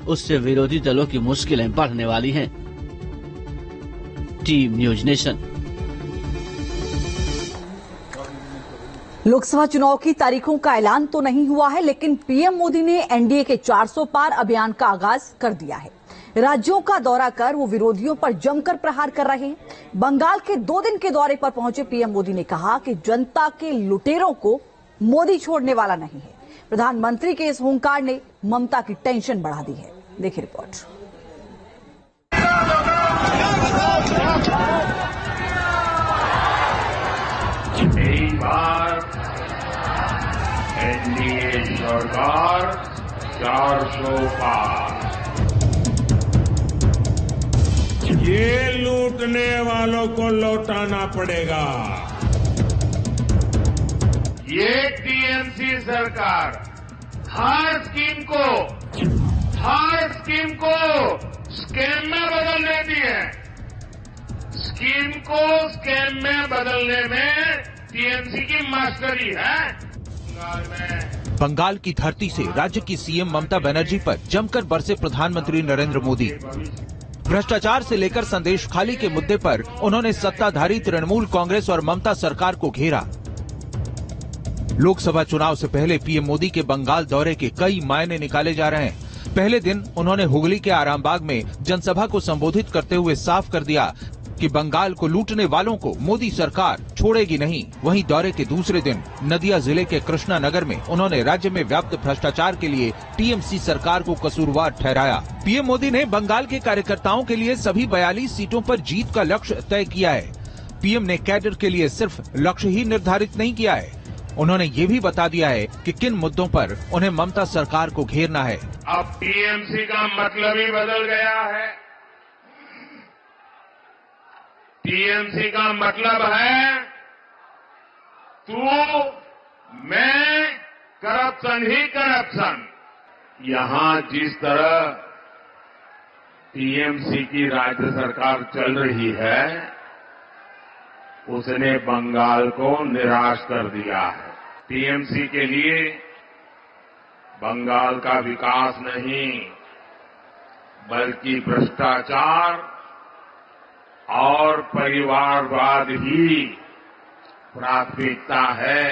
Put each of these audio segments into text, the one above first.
उससे विरोधी दलों की मुश्किलें बढ़ने वाली हैं। Team news nation. लोकसभा चुनाव की तारीखों का ऐलान तो नहीं हुआ है, लेकिन पीएम मोदी ने एनडीए के 400 पार अभियान का आगाज कर दिया है। राज्यों का दौरा कर वो विरोधियों पर जमकर प्रहार कर रहे हैं। बंगाल के 2 दिन के दौरे पर पहुंचे पीएम मोदी ने कहा कि जनता के लुटेरों को मोदी छोड़ने वाला नहीं है। प्रधानमंत्री के इस हुंकार ने ममता की टेंशन बढ़ा दी है। देखिए रिपोर्ट। एक बार एनडीए सरकार 400 पार। ये लूटने वालों को लौटाना पड़ेगा। ये टीएमसी सरकार हर स्कीम को स्कैम में बदल देती है। स्कीम को स्कैम में बदलने में टीएमसी की मास्टरी है। बंगाल की धरती से राज्य की सीएम ममता बनर्जी पर जमकर बरसे प्रधानमंत्री नरेंद्र मोदी। भ्रष्टाचार से लेकर संदेश खाली के मुद्दे पर उन्होंने सत्ताधारी तृणमूल कांग्रेस और ममता सरकार को घेरा। लोकसभा चुनाव से पहले पीएम मोदी के बंगाल दौरे के कई मायने निकाले जा रहे हैं। पहले दिन उन्होंने हुगली के आरामबाग में जनसभा को संबोधित करते हुए साफ कर दिया कि बंगाल को लूटने वालों को मोदी सरकार छोड़ेगी नहीं। वहीं दौरे के दूसरे दिन नदिया जिले के कृष्णा नगर में उन्होंने राज्य में व्याप्त भ्रष्टाचार के लिए टीएमसी सरकार को कसूरवार ठहराया। पीएम मोदी ने बंगाल के कार्यकर्ताओं के लिए सभी 42 सीटों पर जीत का लक्ष्य तय किया है। पीएम ने कैडर के लिए सिर्फ लक्ष्य ही निर्धारित नहीं किया है, उन्होंने ये भी बता दिया है कि किन मुद्दों पर उन्हें ममता सरकार को घेरना है। अब टीएमसी का मतलब ही बदल गया है। टीएमसी का मतलब है तू, मैं, करप्शन ही करप्शन। यहां जिस तरह टीएमसी की राज्य सरकार चल रही है, उसने बंगाल को निराश कर दिया है। टीएमसी के लिए बंगाल का विकास नहीं, बल्कि भ्रष्टाचार और परिवारवाद ही प्राथमिकता है।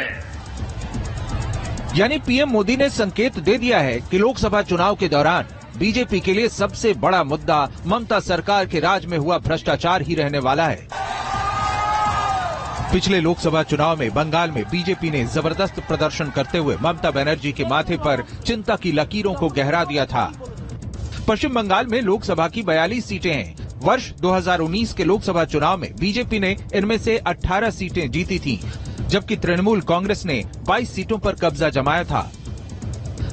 यानी पीएम मोदी ने संकेत दे दिया है कि लोकसभा चुनाव के दौरान बीजेपी के लिए सबसे बड़ा मुद्दा ममता सरकार के राज में हुआ भ्रष्टाचार ही रहने वाला है। पिछले लोकसभा चुनाव में बंगाल में बीजेपी ने जबरदस्त प्रदर्शन करते हुए ममता बनर्जी के माथे पर चिंता की लकीरों को गहरा दिया था। पश्चिम बंगाल में लोकसभा की 42 सीटें हैं। वर्ष 2019 के लोकसभा चुनाव में बीजेपी ने इनमें से 18 सीटें जीती थी, जबकि तृणमूल कांग्रेस ने 22 सीटों पर कब्जा जमाया था।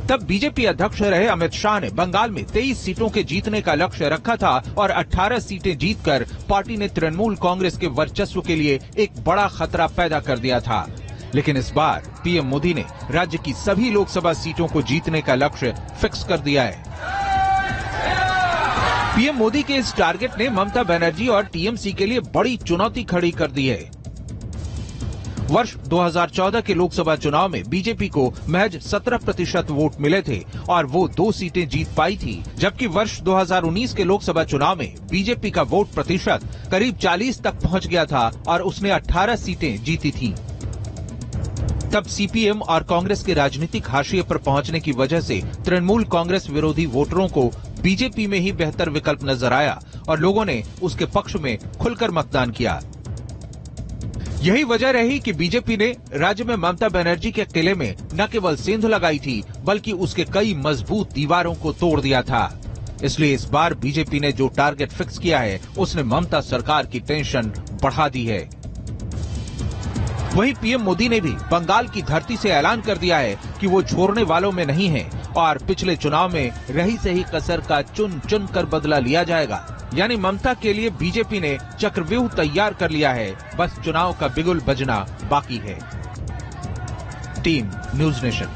तब बीजेपी अध्यक्ष रहे अमित शाह ने बंगाल में 23 सीटों के जीतने का लक्ष्य रखा था और 18 सीटें जीतकर पार्टी ने तृणमूल कांग्रेस के वर्चस्व के लिए एक बड़ा खतरा पैदा कर दिया था। लेकिन इस बार पीएम मोदी ने राज्य की सभी लोकसभा सीटों को जीतने का लक्ष्य फिक्स कर दिया है। पीएम मोदी के इस टारगेट ने ममता बनर्जी और टीएमसी के लिए बड़ी चुनौती खड़ी कर दी है। वर्ष 2014 के लोकसभा चुनाव में बीजेपी को महज 17% वोट मिले थे और वो 2 सीटें जीत पाई थी, जबकि वर्ष 2019 के लोकसभा चुनाव में बीजेपी का वोट प्रतिशत करीब 40 तक पहुंच गया था और उसने 18 सीटें जीती थीं। तब सीपीएम और कांग्रेस के राजनीतिक हाशिए पर पहुंचने की वजह से तृणमूल कांग्रेस विरोधी वोटरों को बीजेपी में ही बेहतर विकल्प नजर आया और लोगों ने उसके पक्ष में खुलकर मतदान किया। यही वजह रही कि बीजेपी ने राज्य में ममता बनर्जी के किले में न केवल सेंध लगाई थी, बल्कि उसके कई मजबूत दीवारों को तोड़ दिया था। इसलिए इस बार बीजेपी ने जो टारगेट फिक्स किया है, उसने ममता सरकार की टेंशन बढ़ा दी है। वहीं पीएम मोदी ने भी बंगाल की धरती से ऐलान कर दिया है कि वो छोड़ने वालों में नहीं है और पिछले चुनाव में रही सही कसर का चुन चुन कर बदला लिया जाएगा। यानी ममता के लिए बीजेपी ने चक्रव्यूह तैयार कर लिया है, बस चुनाव का बिगुल बजना बाकी है। Team news nation.